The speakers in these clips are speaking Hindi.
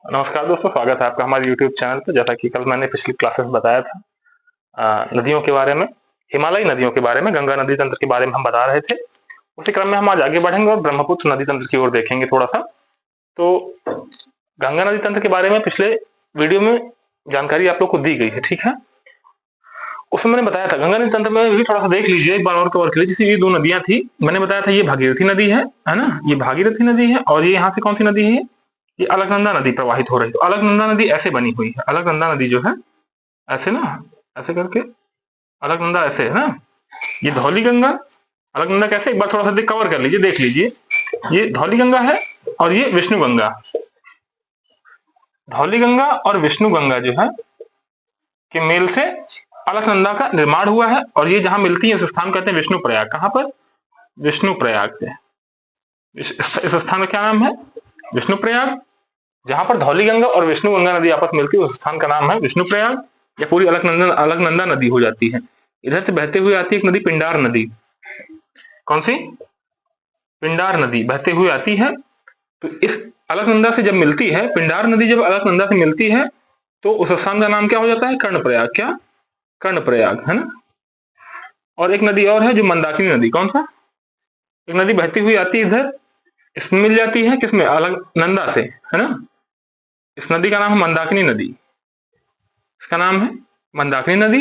नमस्कार दोस्तों, स्वागत है आपका हमारे YouTube चैनल पर। जैसा कि कल मैंने पिछली क्लासेस बताया था नदियों के बारे में, हिमालयी नदियों के बारे में, गंगा नदी तंत्र के बारे में हम बता रहे थे। उसी क्रम में हम आज आगे बढ़ेंगे और ब्रह्मपुत्र नदी तंत्र की ओर देखेंगे थोड़ा सा। तो गंगा नदी तंत्र के बारे में पिछले वीडियो में जानकारी आप लोग को दी गई है, ठीक है। उसमें मैंने बताया था, गंगा नदी तंत्र में भी थोड़ा सा देख लीजिए एक बार और कवर कर लीजिए। जैसे ये दो नदियां थी, मैंने बताया था ये भागीरथी नदी है ना, ये भागीरथी नदी है। और ये यहाँ से कौन सी नदी है? ये अलकनंदा नदी प्रवाहित हो रही है। तो अलकनंदा नदी ऐसे बनी हुई है। अलकनंदा नदी जो है ऐसे ना, ऐसे करके अलकनंदा ऐसे है ना। ये धौली गंगा, अलकनंदा कैसे, एक बार थोड़ा सा कवर कर लीजिए, देख लीजिए। ये धौली गंगा है और ये विष्णु गंगा। धौली गंगा और विष्णु गंगा जो है के मेल से अलकनंदा का निर्माण हुआ है। और ये जहां मिलती है उस स्थान कहते हैं विष्णु प्रयाग। कहां पर? विष्णु प्रयाग पे। इस स्थान का क्या नाम है? विष्णु प्रयाग। जहां पर धौली गंगा और विष्णु गंगा नदी आपस मिलती है उस स्थान का नाम है विष्णु प्रयाग। या पूरी अलकनंदा नदी हो जाती है। इधर से बहते हुए आती है एक नदी, पिंडार नदी। कौन सी? पिंडार नदी बहते हुए आती है। तो इस अलकनंदा से जब मिलती है, पिंडार नदी जब अलकनंदा से मिलती है तो उस स्थान का नाम क्या हो जाता है? कर्णप्रयाग। क्या? कर्णप्रयाग, है ना। और एक नदी और है जो मंदाकिनी नदी। कौन सा? एक नदी बहती हुई आती है इधर, इसमें मिल जाती है किसमें? अलकनंदा से, है ना। इस नदी का नाम है मंदाकिनी नदी। इसका नाम है मंदाकिनी नदी।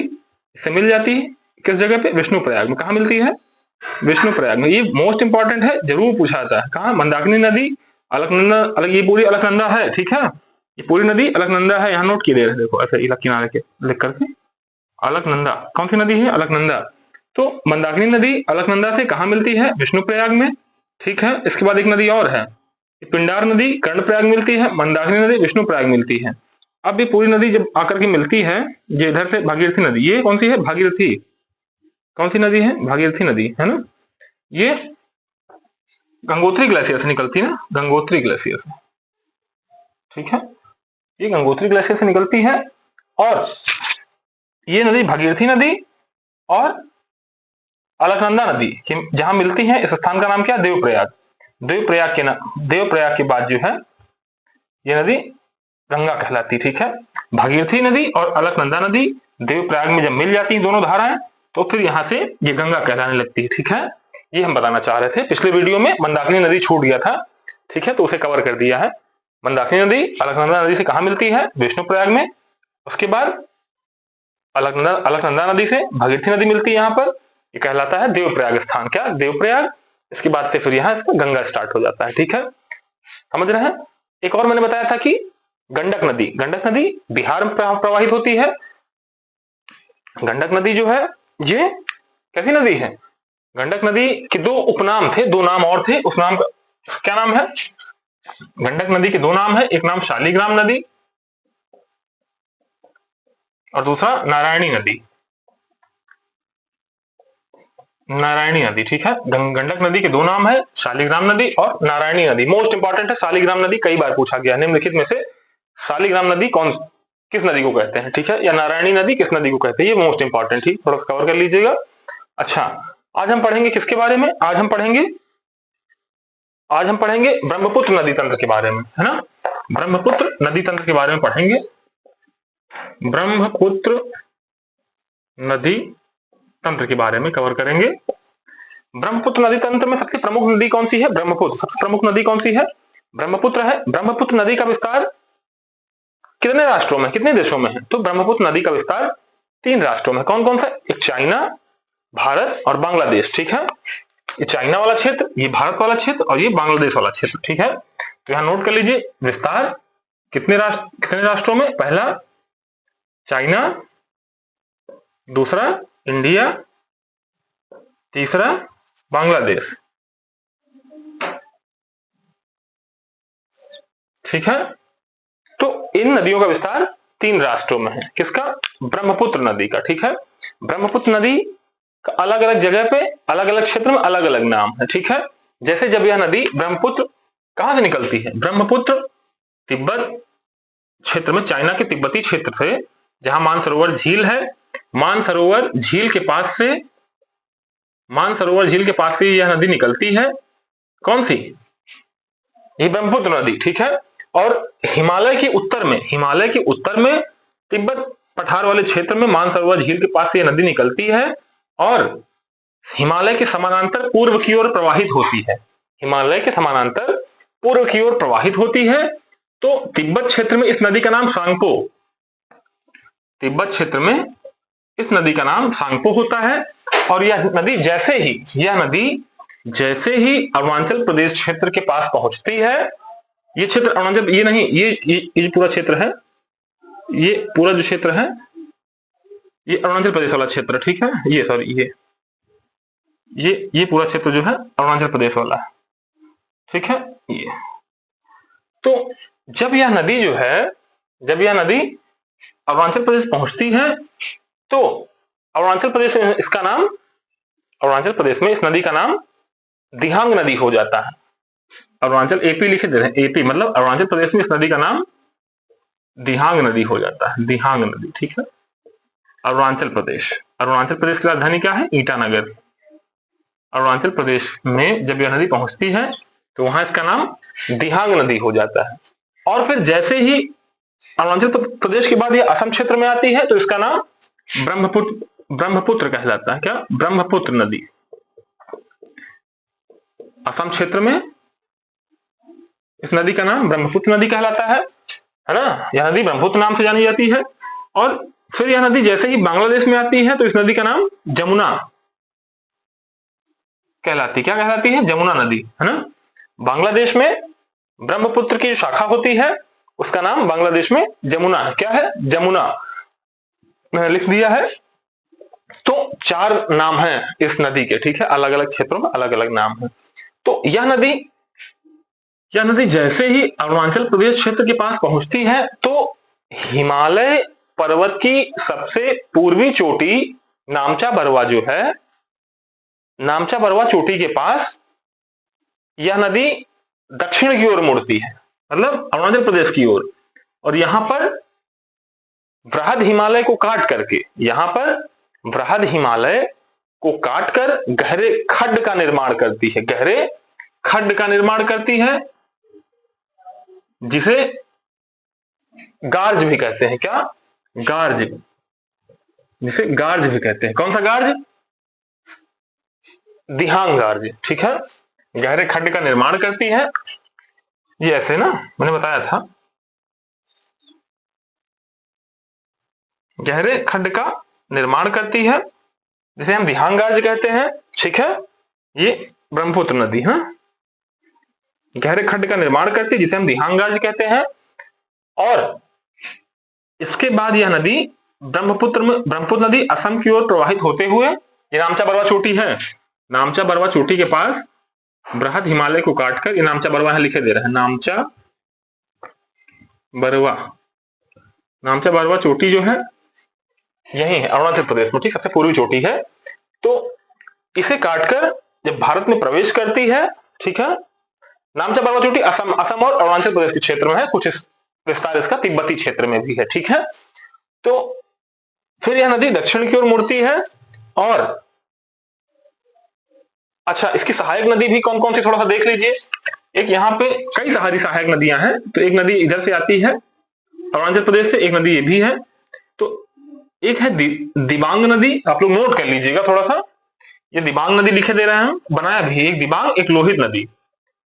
इससे मिल जाती है किस जगह पे? विष्णु प्रयाग में। कहा मिलती है? विष्णु प्रयाग में। ये मोस्ट इंपॉर्टेंट है, जरूर पूछा जाता है। कहा? मंदाकिनी नदी, अलकनंदा। ये पूरी अलकनंदा है, ठीक है। ये पूरी नदी अलकनंदा है। यहाँ नोट किए रहे, देखो ऐसे इलक किनारे के लिख करके। अलकनंदा कौन सी नदी है? अलकनंदा। तो मंदाकिनी नदी अलकनंदा से कहा मिलती है? विष्णु प्रयाग में, ठीक है। इसके बाद एक नदी और है, पिंडार नदी कर्णप्रयाग मिलती है, मंदाकिनी नदी विष्णु प्रयाग मिलती है। अब ये पूरी नदी जब आकर के मिलती है, ये इधर से भागीरथी नदी। ये कौन सी है? भागीरथी। कौन सी नदी है? भागीरथी नदी, है ना। ये गंगोत्री ग्लेशियर से निकलती है ना, गंगोत्री ग्लेशियर से, ठीक है। ये गंगोत्री ग्लेशियर से निकलती है। और ये नदी भागीरथी नदी और अलकनंदा नदी जहां मिलती है, इस स्थान का नाम क्या? देवप्रयाग। देवप्रयाग के बाद जो है ये नदी गंगा कहलाती, ठीक है। भागीरथी नदी और अलकनंदा नदी देवप्रयाग में जब मिल जाती है दोनों धाराएं, तो फिर यहां से ये गंगा कहलाने लगती है, ठीक है। ये हम बताना चाह रहे थे। पिछले वीडियो में मंदाकिनी नदी छूट गया था, ठीक है, तो उसे कवर कर दिया है। मंदाकिनी नदी अलकनंदा नदी से कहा मिलती है? विष्णु प्रयाग में। उसके बाद अलकनंदा नदी से भागीरथी नदी मिलती है यहाँ पर, ये कहलाता है देवप्रयाग स्थान। क्या? देवप्रयाग। इसके बाद से फिर यहाँ इसका गंगा स्टार्ट हो जाता है, ठीक है। समझ रहे हैं। एक और मैंने बताया था कि गंडक नदी बिहार में प्रवाहित होती है। गंडक नदी जो है ये कैसी नदी है? गंडक नदी के दो उपनाम थे, दो नाम और थे। उस नाम का क्या नाम है? गंडक नदी के दो नाम है, एक नाम शालिग्राम नदी और दूसरा नारायणी नदी। नारायणी नदी, ठीक है। गंडक नदी के दो नाम है, शालिग्राम नदी और नारायणी नदी। मोस्ट इंपॉर्टेंट है शालिग्राम नदी, कई बार पूछा गया। निम्नलिखित में से शालिग्राम नदी किस नदी को कहते हैं, ठीक है, या नारायणी नदी किस नदी को कहते हैं? ये मोस्ट इंपॉर्टेंट, ठीक, थोड़ा सा कवर कर लीजिएगा। अच्छा, आज हम पढ़ेंगे किसके बारे में? आज हम पढ़ेंगे ब्रह्मपुत्र नदी तंत्र के बारे में, है ना। ब्रह्मपुत्र नदी तंत्र के बारे में पढ़ेंगे। ब्रह्मपुत्र नदी तंत्र के बारे में कवर करेंगे। ब्रह्मपुत्र नदी तंत्र में सबसे प्रमुख नदी कौन सी है? ब्रह्मपुत्र। सबसे प्रमुख नदी कौन सी है? ब्रह्मपुत्र है। ब्रह्मपुत्र नदी का विस्तार कितने राष्ट्रों में, कितने देशों में है? तो ब्रह्मपुत्र नदी का विस्तार 3 राष्ट्रों में। कौन कौन सा? एक चाइना, भारत और बांग्लादेश, ठीक है। ये चाइना वाला क्षेत्र, ये भारत वाला क्षेत्र और ये बांग्लादेश वाला क्षेत्र, ठीक है। तो यहां नोट कर लीजिए, विस्तार कितने राष्ट्रों में? पहला चाइना, दूसरा इंडिया, तीसरा बांग्लादेश, ठीक है। तो इन नदियों का विस्तार 3 राष्ट्रों में है। किसका? ब्रह्मपुत्र नदी का, ठीक है। ब्रह्मपुत्र नदी का अलग अलग जगह पे, अलग अलग क्षेत्र में अलग अलग नाम है, ठीक है। जैसे जब यह नदी ब्रह्मपुत्र कहां से निकलती है? ब्रह्मपुत्र तिब्बत क्षेत्र में, चाइना के तिब्बती क्षेत्र से, जहां मानसरोवर झील है, मानसरोवर झील के पास से यह नदी निकलती है। कौन सी? ये ब्रह्मपुत्र नदी, ठीक है। और हिमालय के उत्तर में तिब्बत पठार वाले क्षेत्र में मानसरोवर झील के पास ये नदी निकलती है और हिमालय के समानांतर पूर्व की ओर प्रवाहित होती है। हिमालय के समानांतर पूर्व की ओर प्रवाहित होती है। तो तिब्बत क्षेत्र में इस नदी का नाम सांगपो, तिब्बत क्षेत्र में इस नदी का नाम सांगपो होता है। और यह नदी जैसे ही अरुणाचल प्रदेश क्षेत्र के पास पहुंचती है, ये क्षेत्र अरुणाचल, ये नहीं, ये पूरा क्षेत्र है, ये पूरा जो क्षेत्र है ये अरुणाचल प्रदेश वाला क्षेत्र, ठीक है, ये सॉरी ये पूरा क्षेत्र जो है अरुणाचल प्रदेश वाला है, ठीक है। ये तो जब यह नदी अरुणाचल प्रदेश पहुंचती है तो अरुणाचल प्रदेश में इस नदी का नाम दिहांग नदी हो जाता है। अरुणाचल एपी लिखे दे रहे हैं, एपी मतलब अरुणाचल प्रदेश में इस नदी का नाम दिहांग नदी हो जाता है, दिहांग नदी, ठीक है। अरुणाचल प्रदेश की राजधानी क्या है? ईटानगर। अरुणाचल प्रदेश में जब यह नदी पहुंचती है तो वहां इसका नाम दिहांग नदी हो जाता है। और फिर जैसे ही अरुणाचल प्रदेश के बाद यह असम क्षेत्र में आती है तो इसका नाम ब्रह्मपुत्र कहलाता है। क्या? ब्रह्मपुत्र नदी। असम क्षेत्र में इस नदी का नाम ब्रह्मपुत्र नदी कहलाता है ना। यह नदी ब्रह्मपुत्र नाम से जानी जाती है। और फिर यह नदी जैसे ही बांग्लादेश में आती है तो इस नदी का नाम जमुना कहलाती। क्या कहलाती है? जमुना नदी, है ना। बांग्लादेश में ब्रह्मपुत्र की शाखा होती है, उसका नाम बांग्लादेश में जमुना है। क्या है? जमुना। मैंने लिख दिया है। तो 4 नाम हैं इस नदी के, ठीक है। अलग अलग क्षेत्रों में अलग अलग नाम है। तो यह नदी जैसे ही अरुणाचल प्रदेश क्षेत्र के पास पहुंचती है तो हिमालय पर्वत की सबसे पूर्वी चोटी नामचा बरवा जो है, नामचा बरवा चोटी के पास यह नदी दक्षिण की ओर मुड़ती है, मतलब अरुणाचल प्रदेश की ओर। और यहां पर बृहद हिमालय को काट कर गहरे खड्ड का निर्माण करती है, जिसे गार्ज भी कहते हैं। क्या? गार्ज। जिसे गार्ज भी कहते हैं। कौन सा गार्ज? दिहांग गार्ज, ठीक है। गहरे खड्ड का निर्माण करती है, ये ऐसे ना मैंने बताया था, गहरे खड्ड का निर्माण करती है जिसे हम दिहांग गार्ज कहते हैं, ठीक है। ये ब्रह्मपुत्र नदी है, गहरे खड्ड का निर्माण करती है जिसे हम दिहांग गार्ज कहते हैं। और इसके बाद यह नदी ब्रह्मपुत्र नदी असम की ओर प्रवाहित होते हुए, ये नामचा बरवा चोटी है, नामचा बरवा चोटी के पास बृहद हिमालय को काटकर, ये नामचा बरवा है लिखे दे रहे हैं, नामचा बरवा चोटी जो है यही है अरुणाचल प्रदेश में, ठीक, सबसे पूर्वी चोटी है। तो इसे काटकर जब भारत में प्रवेश करती है, ठीक है, नामचा बरवा चोटी असम और अरुणाचल प्रदेश के क्षेत्र में है, कुछ विस्तार इसका तिब्बती क्षेत्र में भी है, ठीक है। तो फिर यह नदी दक्षिण की ओर मुड़ती है। और अच्छा, इसकी सहायक नदी भी कौन कौन सी थोड़ा सा देख लीजिए। एक यहाँ पे कई सारी सहायक नदियां हैं। तो एक नदी इधर से आती है अरुणाचल प्रदेश से, एक नदी ये भी है। तो एक है दिबांग नदी, आप लोग नोट कर लीजिएगा थोड़ा सा, ये दिबांग नदी लिखे दे रहे हैं, बनाया भी, एक दिबांग एक लोहित नदी,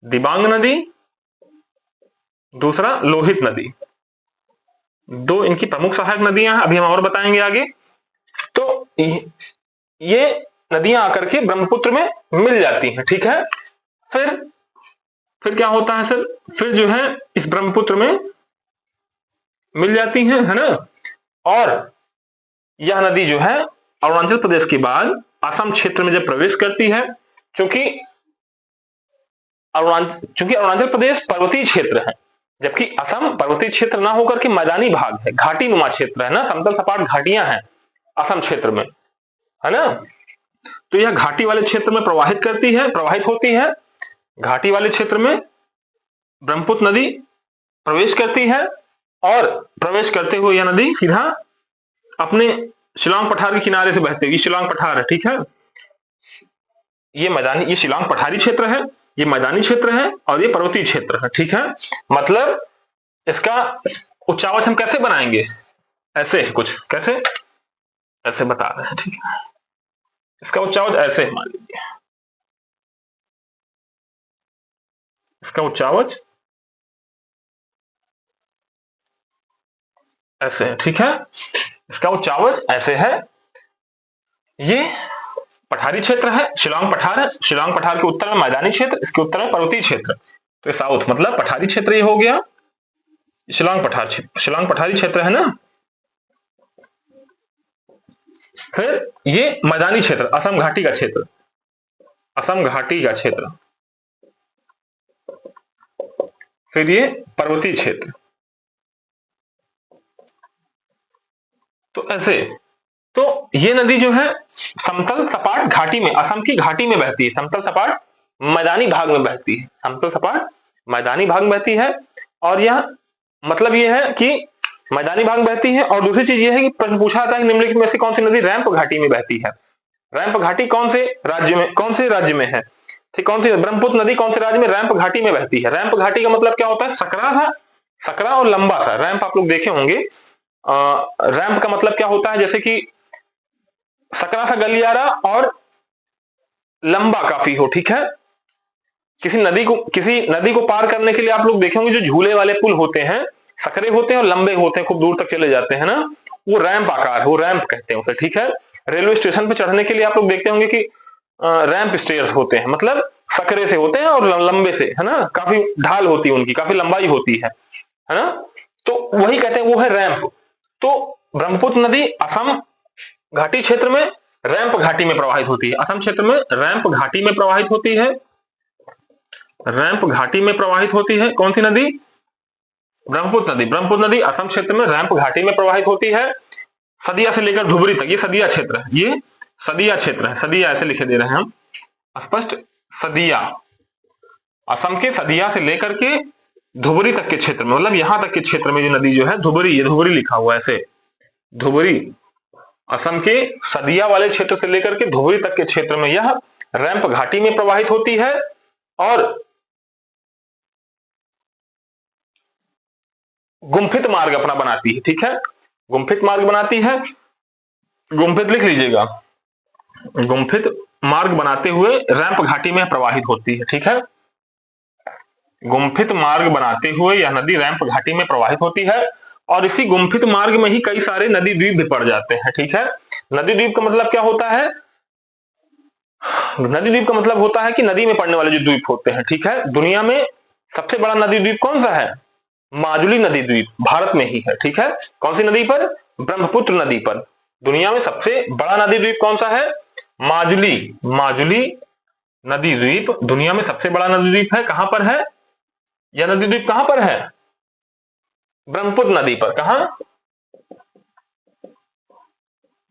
दिबांग नदी दूसरा लोहित नदी, 2 इनकी प्रमुख सहायक नदियां हैं, अभी हम और बताएंगे आगे। तो ये नदियां आकर के ब्रह्मपुत्र में मिल जाती हैं, ठीक है। फिर क्या होता है सर? फिर जो है इस ब्रह्मपुत्र में मिल जाती हैं, है ना। और यह नदी जो है अरुणाचल प्रदेश के बाद असम क्षेत्र में जब प्रवेश करती है, क्योंकि अरुणाचल प्रदेश पर्वतीय क्षेत्र है, जबकि असम पर्वतीय क्षेत्र ना होकर के मैदानी भाग है, घाटी नुमा क्षेत्र है ना, समतल सपाट घाटियां हैं असम क्षेत्र में, है ना। तो यह घाटी वाले क्षेत्र में प्रवाहित होती है। घाटी वाले क्षेत्र में ब्रह्मपुत्र नदी प्रवेश करती है और प्रवेश करते हुए यह नदी सीधा अपने शिलांग पठार के किनारे से बहते हुए, शिलांग पठार है, ठीक है, ये शिलांग पठारी क्षेत्र है, ये मैदानी क्षेत्र है और ये पर्वतीय क्षेत्र है, ठीक है। मतलब इसका उच्चावच हम कैसे बनाएंगे, ऐसे कुछ, कैसे, ऐसे बता रहे हैं, ठीक है। इसका उच्चावच ऐसे मान लीजिए, इसका उच्चावच ऐसे है, ठीक है। इसका उच्चावच ऐसे है। ये पठारी क्षेत्र है, शिलांग पठार है। शिलांग पठार के उत्तर में मैदानी क्षेत्र, इसके उत्तर में पर्वतीय क्षेत्र। तो साउथ मतलब पठारी क्षेत्र ये हो गया, शिलांग पठार क्षेत्र, शिलांग पठारी क्षेत्र है ना। फिर ये मैदानी क्षेत्र, असम घाटी का क्षेत्र, असम घाटी का क्षेत्र। फिर ये पर्वतीय क्षेत्र। तो ऐसे, तो ये नदी जो है समतल सपाट घाटी में, असम की घाटी में बहती है, समतल सपाट मैदानी भाग में बहती है, समतल सपाट मैदानी भाग में बहती है। और यह मतलब ये है कि मैदानी भाग में बहती है। और दूसरी चीज ये है कि प्रश्न पूछा जाता है कि निम्नलिखित में से कौन सी नदी रैंप घाटी में बहती है। रैंप घाटी कौन से राज्य में, कौन से राज्य में है, ठीक, कौन सी ब्रह्मपुत्र नदी कौन से राज्य में रैंप घाटी में बहती है। रैंप घाटी का मतलब क्या होता है, सकरा था, सकरा और लंबा सा। रैंप आप लोग देखे होंगे, रैंप का मतलब क्या होता है, जैसे कि सकरा सा गलियारा और लंबा काफी हो, ठीक है। किसी नदी को पार करने के लिए आप लोग देखेंगे जो झूले वाले पुल होते हैं, सकरे होते हैं और लंबे होते हैं, खूब दूर तक चले जाते हैं ना, वो रैंप आकार, वो रैंप कहते हैं उसे, ठीक है। रेलवे स्टेशन पे चढ़ने के लिए आप लोग देखते होंगे कि रैंप स्टेयर्स होते हैं, मतलब सकरे से होते हैं और लंबे से, है ना, काफी ढाल होती है उनकी, काफी लंबाई होती है ना। तो वही कहते हैं, वो है रैंप। तो ब्रह्मपुत्र नदी असम घाटी क्षेत्र में रैंप घाटी में प्रवाहित होती है, असम क्षेत्र में रैंप घाटी में प्रवाहित होती है, रैंप घाटी में प्रवाहित होती है। कौन सी नदी, ब्रह्मपुत्र नदी। ब्रह्मपुत्र नदी असम क्षेत्र में रैंप घाटी में प्रवाहित होती है, सदिया से लेकर धुबरी तक। ये सदिया क्षेत्र है, ये सदिया क्षेत्र है, सदिया ऐसे लिखे दे रहे हैं हम स्पष्ट, सदिया, असम के सदिया से लेकर के धुबरी तक के क्षेत्र में, मतलब यहां तक के क्षेत्र में जो नदी जो है धुबरी, ये धुबरी लिखा हुआ है ऐसे, धुबरी, असम के सदिया वाले क्षेत्र से लेकर के धुबरी तक के क्षेत्र में यह रैंप घाटी में प्रवाहित होती है और गुम्फित मार्ग अपना बनाती है, ठीक है, गुम्फित मार्ग बनाती है। गुम्फित लिख लीजिएगा, गुम्फित मार्ग बनाते हुए रैंप घाटी में प्रवाहित होती है, ठीक है। गुम्फित मार्ग बनाते हुए यह नदी रैंप घाटी में प्रवाहित होती है और इसी गुम्फित मार्ग में ही कई सारे नदी द्वीप भी पड़ जाते हैं, ठीक है। नदी द्वीप का मतलब क्या होता है, नदी द्वीप का मतलब होता है कि नदी में पड़ने वाले जो द्वीप होते हैं, ठीक है। दुनिया में सबसे बड़ा नदी द्वीप कौन सा है, माजुली नदी द्वीप, भारत में ही है, ठीक है। कौन सी नदी पर, ब्रह्मपुत्र नदी पर। दुनिया में सबसे बड़ा नदी द्वीप कौन सा है, माजुली, माजुली नदी द्वीप दुनिया में सबसे बड़ा नदी द्वीप है। कहां पर है यह नदी द्वीप, कहां पर है, ब्रह्मपुत्र नदी पर। कहां,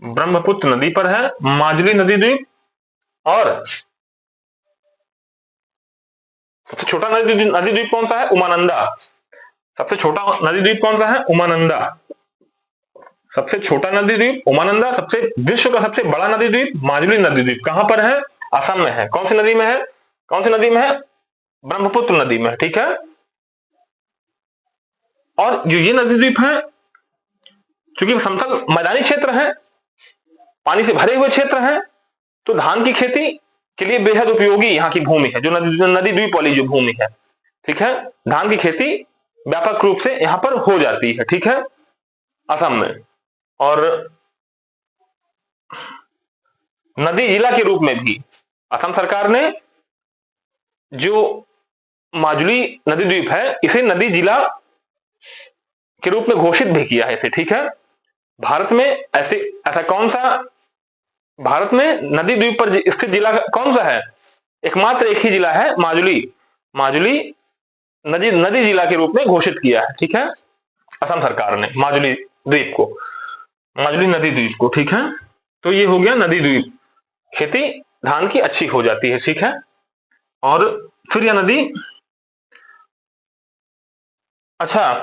ब्रह्मपुत्र नदी पर है माजुली नदी द्वीप। और सबसे छोटा नदी द्वीप कौन सा है, उमानंदा। सबसे छोटा नदी द्वीप कौन सा है, उमानंदा, सबसे छोटा नदी द्वीप उमानंदा। सबसे विश्व का सबसे बड़ा नदी द्वीप माजुली नदी द्वीप कहां पर है, असम में है। कौन सी नदी में है, कौन सी नदी में है, ब्रह्मपुत्र नदी में, ठीक है। और जो ये नदी द्वीप है, चूंकि समतल मैदानी क्षेत्र है, पानी से भरे हुए क्षेत्र है, तो धान की खेती के लिए बेहद उपयोगी यहाँ की भूमि है, जो नदी द्वीप वाली जो भूमि है, ठीक है। धान की खेती व्यापक रूप से यहां पर हो जाती है, ठीक है, असम में। और नदी जिला के रूप में भी असम सरकार ने जो माजुली नदी द्वीप है इसे नदी जिला के रूप में घोषित भी किया है इसे, ठीक है। भारत में ऐसा कौन सा, भारत में नदी द्वीप पर स्थित जिला कौन सा है, एकमात्र एक ही जिला है, माजुली, माजुली नदी जिला के रूप में घोषित किया है, ठीक है, असम सरकार ने माजुली द्वीप को, माजुली नदी द्वीप को, ठीक है। तो ये हो गया नदी द्वीप, खेती धान की अच्छी हो जाती है, ठीक है। और फिर यह नदी, अच्छा,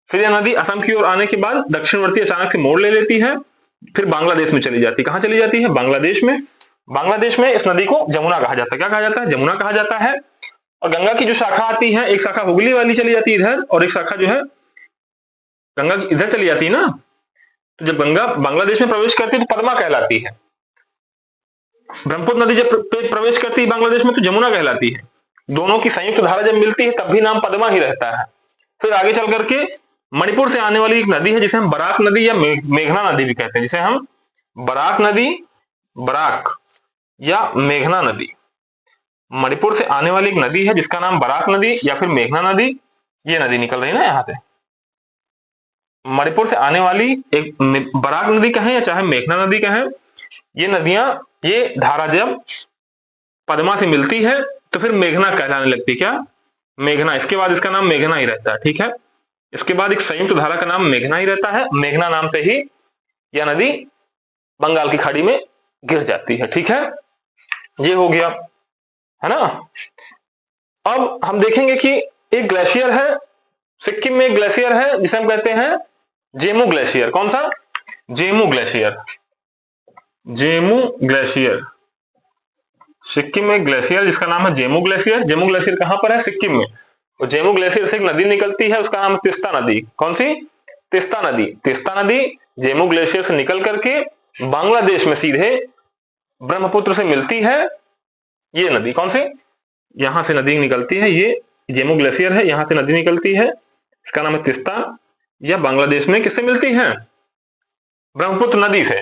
फिर यह नदी असम की ओर आने के बाद दक्षिणवर्ती अचानक से मोड़ ले लेती है, फिर बांग्लादेश में चली जाती है। कहां चली जाती है, बांग्लादेश में। बांग्लादेश में इस नदी को जमुना कहा जाता है। क्या कहा जाता है, जमुना कहा जाता है। और गंगा की जो शाखा आती है, एक शाखा हुगली वाली चली जाती है इधर, और एक शाखा जो है गंगा की इधर चली जाती है ना। तो जब गंगा बांग्लादेश में प्रवेश करती है तो पद्मा कहलाती है। ब्रह्मपुत्र नदी जब प्रवेश करती है बांग्लादेश में तो जमुना कहलाती है। दोनों की संयुक्त धारा जब मिलती है तब भी नाम पद्मा ही रहता है। फिर आगे चल करके मणिपुर से आने वाली एक नदी है जिसे हम बराक नदी या मेघना नदी भी कहते हैं, जिसे हम बराक नदी, बराक या मेघना नदी। मणिपुर से आने वाली एक नदी है जिसका नाम बराक नदी या फिर मेघना नदी, ये नदी निकल रही है ना यहाँ से। मणिपुर से आने वाली एक बराक नदी कहें या चाहे मेघना नदी कहें, ये नदियां, ये धारा जब पद्मा से मिलती है तो फिर मेघना कहलाने लगती है। क्या? मेघना। इसके बाद इसका नाम मेघना ही रहता है, ठीक है। इसके बाद एक संयुक्त धारा का नाम मेघना ही रहता है। मेघना नाम से ही यह नदी बंगाल की खाड़ी में गिर जाती है, ठीक है। ये हो गया, है ना। अब हम देखेंगे कि एक ग्लेशियर है, सिक्किम में एक ग्लेशियर है जिसे हम कहते हैं जेमू ग्लेशियर। कौन सा? जेमू ग्लेशियर। जेमू ग्लेशियर, सिक्किम में ग्लेशियर जिसका नाम है जेमू ग्लेशियर। जेमू ग्लेशियर कहां पर है? सिक्किम में। और जेमू ग्लेशियर से एक नदी निकलती है, उसका नाम है तिस्ता नदी। कौन सी? तिस्ता नदी। तिस्ता नदी जेमू ग्लेशियर से निकल करके बांग्लादेश में सीधे ब्रह्मपुत्र से मिलती है। ये नदी कौन सी? यहां से नदी निकलती है, ये जेमू ग्लेशियर है, यहां से नदी निकलती है, इसका नाम है तिस्ता। यह बांग्लादेश में किससे मिलती है? ब्रह्मपुत्र नदी से,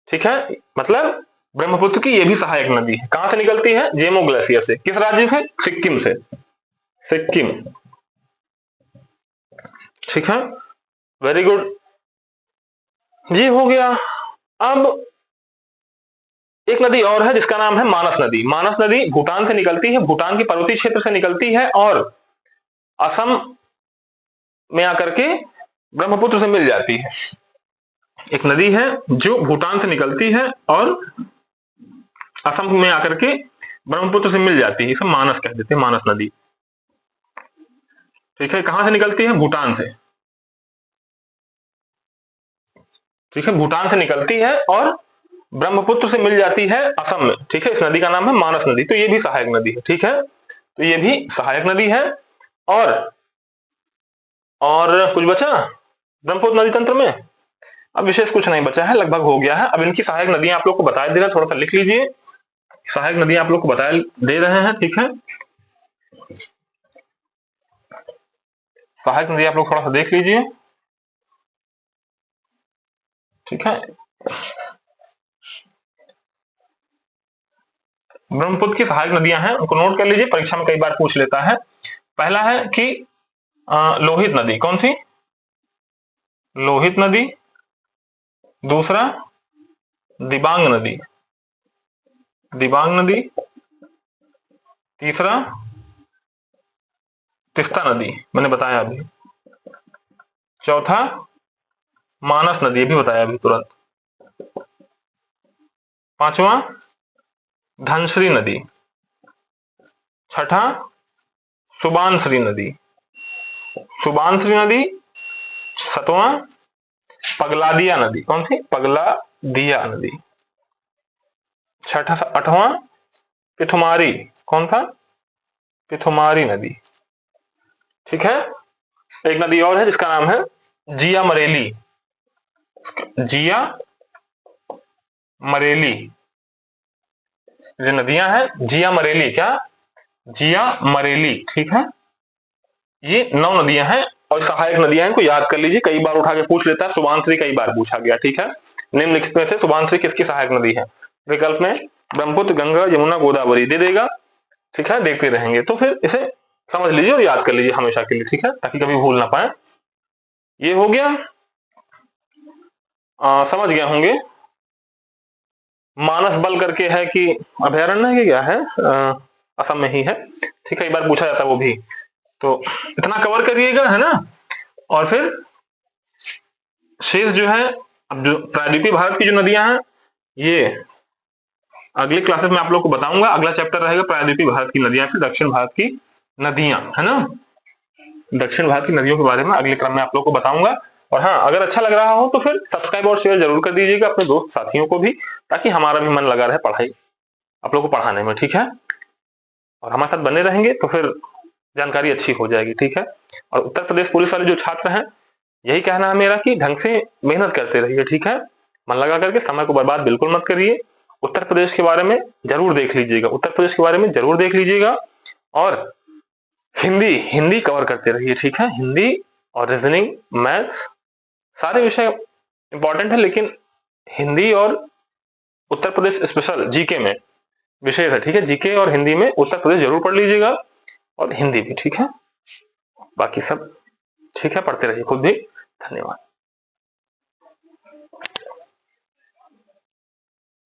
ठीक है। मतलब ब्रह्मपुत्र की ये भी सहायक नदी है। कहां से निकलती है? जेमू ग्लेशियर से। किस राज्य से? सिक्किम से। सिक्किम, ठीक है। वेरी गुड, ये हो गया। अब एक नदी और है जिसका नाम है मानस नदी। मानस नदी भूटान से निकलती है, भूटान के पर्वतीय क्षेत्र से निकलती है और असम में आकर के ब्रह्मपुत्र से मिल जाती है। एक नदी है जो भूटान से निकलती है और असम में आकर के ब्रह्मपुत्र से मिल जाती है, इसे मानस कह देते हैं, मानस नदी, ठीक है। कहां से निकलती है? भूटान से, ठीक है। भूटान से निकलती है और ब्रह्मपुत्र से मिल जाती है असम में, ठीक है। इस नदी का नाम है मानस नदी। तो ये भी सहायक नदी है, ठीक है। तो ये भी सहायक नदी है। और कुछ बचा ब्रह्मपुत्र नदी तंत्र में? अब विशेष कुछ नहीं बचा है, लगभग हो गया है। अब इनकी सहायक नदियां आप लोग को बता दे रहे हैं, थोड़ा सा लिख लीजिए। सहायक नदियां आप लोग को बता दे रहे हैं, ठीक है। सहायक नदी आप लोग थोड़ा सा देख लीजिए, ठीक है। ब्रह्मपुत्र की सहायक नदियां हैं, उनको नोट कर लीजिए, परीक्षा में कई बार पूछ लेता है। पहला है कि लोहित नदी। कौन सी? लोहित नदी। दूसरा दिबांग नदी, दिबांग नदी। तीसरा तिस्ता नदी, मैंने बताया अभी। चौथा मानस नदी, भी बताया अभी तुरंत। पांचवा धनश्री नदी। छठा सुबानश्री नदी, सुबानश्री नदी। सातवां पगलादिया नदी। कौन सी? पगलादिया नदी। छठा, आठवां पिथुमारी। कौन था? पिथुमारी नदी, ठीक है। एक नदी और है जिसका नाम है जिया मरेली। जिया मरेली, जो नदियां हैं जिया मरेली, क्या? जिया मरेली, ठीक है। ये 9 नदियां हैं और सहायक नदियां हैं, इनको याद कर लीजिए, कई बार उठा के पूछ लेता है। सुबानश्री कई बार पूछा गया, ठीक है। निम्नलिखित में से सुबानश्री किसकी सहायक नदी है? विकल्प में ब्रह्मपुत्र, गंगा, यमुना, गोदावरी दे देगा, ठीक है। देखते रहेंगे तो फिर इसे समझ लीजिए और याद कर लीजिए हमेशा के लिए, ठीक है, ताकि कभी भूल ना पाए। ये हो गया, समझ गए होंगे। मानस बल करके है कि अभयारण्य है, क्या है? असम में ही है, ठीक है। कई बार पूछा जाता है वो भी। तो इतना कवर करिएगा, है ना। और फिर शेष जो है, अब जो प्रायद्वीपीय भारत की जो नदियां हैं, ये अगली क्लासेस में आप लोग को बताऊंगा। अगला चैप्टर रहेगा प्रायद्वीपीय भारत की नदियां, फिर दक्षिण भारत की नदियां, है ना। दक्षिण भारत की नदियों के बारे में अगले क्रम में आप लोग को बताऊंगा। और हाँ, अगर अच्छा लग रहा हो तो फिर सब्सक्राइब और शेयर जरूर कर दीजिएगा अपने दोस्त साथियों को भी, ताकि हमारा भी मन लगा रहे पढ़ाई आप लोग को पढ़ाने में, ठीक है। और हमारे साथ बने रहेंगे तो फिर जानकारी अच्छी हो जाएगी, ठीक है। और उत्तर प्रदेश पुलिस वाले जो छात्र हैं, यही कहना है मेरा कि ढंग से मेहनत करते रहिए, ठीक है। मन लगा करके समय को बर्बाद बिल्कुल मत करिए। उत्तर प्रदेश के बारे में जरूर देख लीजिएगा, उत्तर प्रदेश के बारे में जरूर देख लीजिएगा। और हिंदी हिंदी कवर करते रहिए, ठीक है। हिंदी और रीजनिंग, मैथ्स, सारे विषय इंपॉर्टेंट है, लेकिन हिंदी और उत्तर प्रदेश स्पेशल जीके में विशेष है, ठीक है। जीके और हिंदी में उत्तर प्रदेश जरूर पढ़ लीजिएगा, और हिंदी भी, ठीक है। बाकी सब ठीक है, पढ़ते रहिए खुद भी। धन्यवाद।